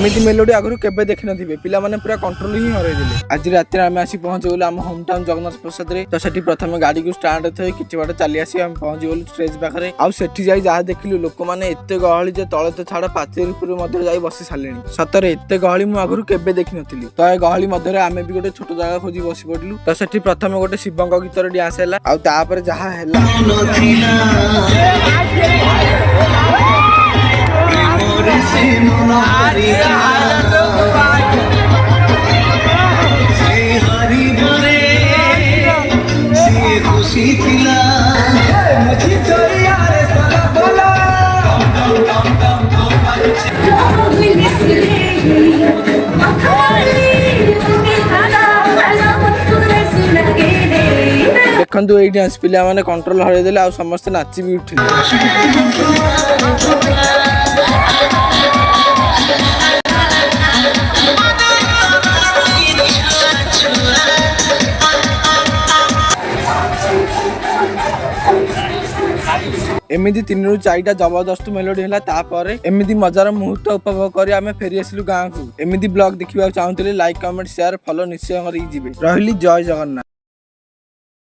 एमती मेलोडी आगु केबे देखि नथिबे पिला माने पूरा कंट्रोल ही हरै दिले। आज राति आमे आसी पहुंच गेलु हम होम टाउन जगन्नाथ प्रसाद रे। तो सेठी प्रथम गाड़ी को स्टार्ट थई किछि बाटे चली आसी हम पहुंच गेलु स्टेज पाखरे। आ सेठी जाई जहा देखिलु लोक माने एते गहली जे तळे तो छाड़ पाचेरी पुर मध्ये जाई बसी सालेनी। सतरे एते गहली मु आगु केबे देखि नथिली। तो ए गहली मध्ये रे आमे भी गोटे छोट जगह खोजी बसी पड़लु। तो सेठी प्रथम गोटे शिवंग गीत रे डांस हैला। आ तापर जहा हैला देखु ये डांस पिला माने कंट्रोल हरै देले आ समस्त नाची भी उठिले। एमिदी 3 रु 4टा जबरदस्त मेलोडी हैला। तापर एमिदी मजार मुहूर्त उपभोग करी आमे फेरी आसिलु गाँ को। एमिदी ब्लॉग देखिबा चाहूतिले लाइक कमेंट शेयर फॉलो निश्चय करी जिवे। रहिली जय जगन्नाथ।